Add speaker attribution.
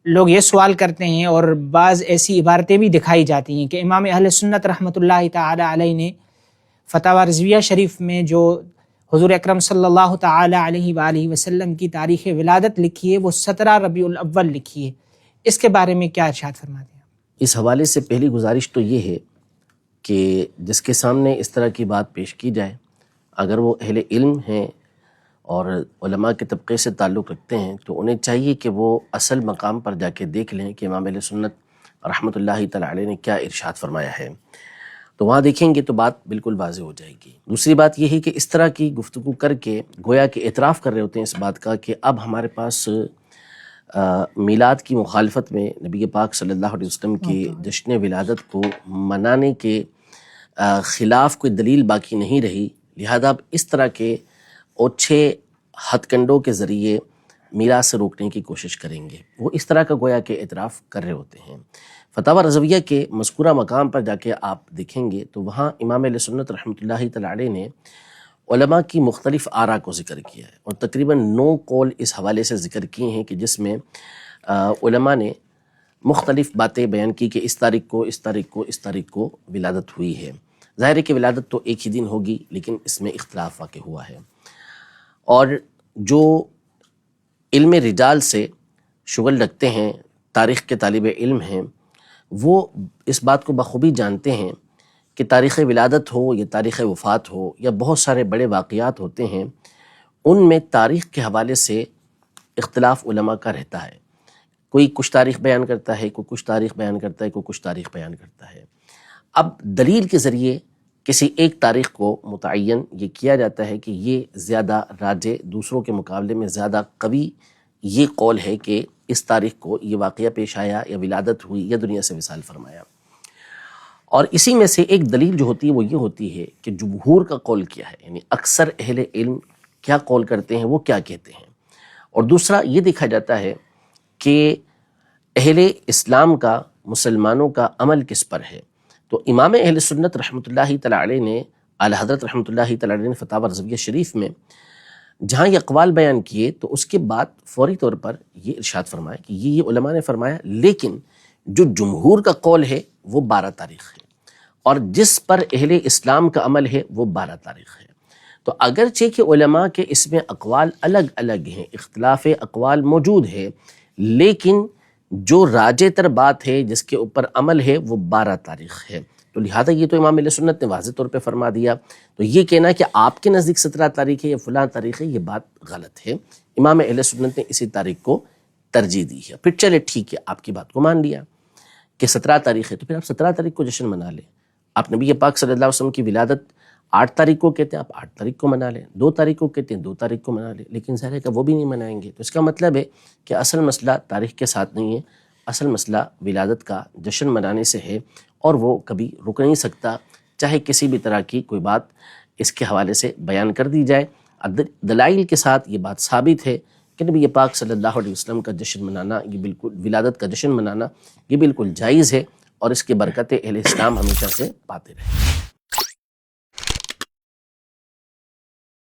Speaker 1: لوگ یہ سوال کرتے ہیں اور بعض ایسی عبارتیں بھی دکھائی جاتی ہیں کہ امام اہل سنت رحمۃ اللہ تعالی علیہ نے فتاوی رضویہ شریف میں جو حضور اکرم صلی اللہ تعالی علیہ وآلہ وسلم کی تاریخ ولادت لکھی ہے وہ 17 ربیع الاول لکھی ہے، اس کے بارے میں کیا ارشاد فرماتے ہیں؟
Speaker 2: اس حوالے سے پہلی گزارش تو یہ ہے کہ جس کے سامنے اس طرح کی بات پیش کی جائے، اگر وہ اہل علم ہیں اور علماء کے طبقے سے تعلق رکھتے ہیں تو انہیں چاہیے کہ وہ اصل مقام پر جا کے دیکھ لیں کہ امام اہل سنت رحمۃ اللہ تعالی علیہ نے کیا ارشاد فرمایا ہے، تو وہاں دیکھیں گے تو بات بالکل واضح ہو جائے گی۔ دوسری بات یہ ہے کہ اس طرح کی گفتگو کر کے گویا کہ اعتراف کر رہے ہوتے ہیں اس بات کا کہ اب ہمارے پاس میلاد کی مخالفت میں نبی پاک صلی اللہ علیہ وسلم کی جشن ولادت کو منانے کے خلاف کوئی دلیل باقی نہیں رہی، لہذا اب اس طرح کے اوچھے ہتھ کنڈوں کے ذریعے میراث سے روکنے کی کوشش کریں گے، وہ اس طرح کا گویا کہ اعتراف کر رہے ہوتے ہیں۔ فتاوی رضویہ کے مذکورہ مقام پر جا کے آپ دیکھیں گے تو وہاں امام اہل سنت رحمۃ اللہ تعالی علیہ نے علماء کی مختلف آراء کو ذکر کیا ہے، اور تقریباً 9 قول اس حوالے سے ذکر کیے ہیں کہ جس میں علماء نے مختلف باتیں بیان کی کہ اس تاریخ کو ولادت ہوئی ہے۔ ظاہر ہے کہ ولادت تو ایک ہی دن ہوگی، لیکن اس میں اختلاف واقع ہوا ہے، اور جو علم رجال سے شغل رکھتے ہیں، تاریخ کے طالب علم ہیں، وہ اس بات کو بخوبی جانتے ہیں کہ تاریخ ولادت ہو یا تاریخ وفات ہو یا بہت سارے بڑے واقعات ہوتے ہیں، ان میں تاریخ کے حوالے سے اختلاف علماء کا رہتا ہے۔ کوئی کچھ تاریخ بیان کرتا ہے، کوئی کچھ تاریخ بیان کرتا ہے، کوئی کچھ تاریخ بیان کرتا ہے۔ اب دلیل کے ذریعے کسی ایک تاریخ کو متعین یہ کیا جاتا ہے کہ یہ زیادہ راجح، دوسروں کے مقابلے میں زیادہ قوی یہ قول ہے کہ اس تاریخ کو یہ واقعہ پیش آیا یا ولادت ہوئی یا دنیا سے وصال فرمایا۔ اور اسی میں سے ایک دلیل جو ہوتی ہے وہ یہ ہوتی ہے کہ جمہور کا قول کیا ہے، یعنی اکثر اہل علم کیا قول کرتے ہیں، وہ کیا کہتے ہیں، اور دوسرا یہ دیکھا جاتا ہے کہ اہل اسلام کا، مسلمانوں کا عمل کس پر ہے۔ تو امام اہل سنت رحمۃ اللہ تعالی علیہ نے، اعلی حضرت رحمۃ اللہ تعالی علیہ نے فتاوی رضویہ شریف میں جہاں یہ اقوال بیان کیے تو اس کے بعد فوری طور پر یہ ارشاد فرمایا کہ یہ علماء نے فرمایا، لیکن جو جمہور کا قول ہے وہ 12 تاریخ ہے، اور جس پر اہل اسلام کا عمل ہے وہ 12 تاریخ ہے۔ تو اگرچہ کہ علماء کے اس میں اقوال الگ الگ ہیں، اختلاف اقوال موجود ہے، لیکن جو راجح تر بات ہے، جس کے اوپر عمل ہے، وہ 12 تاریخ ہے۔ تو لہذا یہ تو امام اہل سنت نے واضح طور پہ فرما دیا، تو یہ کہنا کہ آپ کے نزدیک 17 تاریخ ہے یا فلاں تاریخ ہے، یہ بات غلط ہے۔ امام اہل سنت نے اسی تاریخ کو ترجیح دی ہے۔ پھر چلے ٹھیک ہے، آپ کی بات کو مان لیا کہ 17 تاریخ ہے، تو پھر آپ 17 تاریخ کو جشن منا لیں۔ آپ نبی پاک صلی اللہ علیہ وسلم کی ولادت 8 تاریخ کو کہتے ہیں، آپ 8 تاریخ کو منا لیں، 2 تاریخ کو کہتے ہیں 2 تاریخ کو منا لیں، لیکن ظاہر ہے کہ وہ بھی نہیں منائیں گے۔ تو اس کا مطلب ہے کہ اصل مسئلہ تاریخ کے ساتھ نہیں ہے، اصل مسئلہ ولادت کا جشن منانے سے ہے، اور وہ کبھی رک نہیں سکتا، چاہے کسی بھی طرح کی کوئی بات اس کے حوالے سے بیان کر دی جائے۔ دلائل کے ساتھ یہ بات ثابت ہے کہ نبی پاک صلی اللہ علیہ وسلم کا جشن منانا، یہ بالکل ولادت کا جشن منانا یہ بالکل جائز ہے، اور اس کے برکتیں اہل اسلام ہمیشہ سے پاتے رہے۔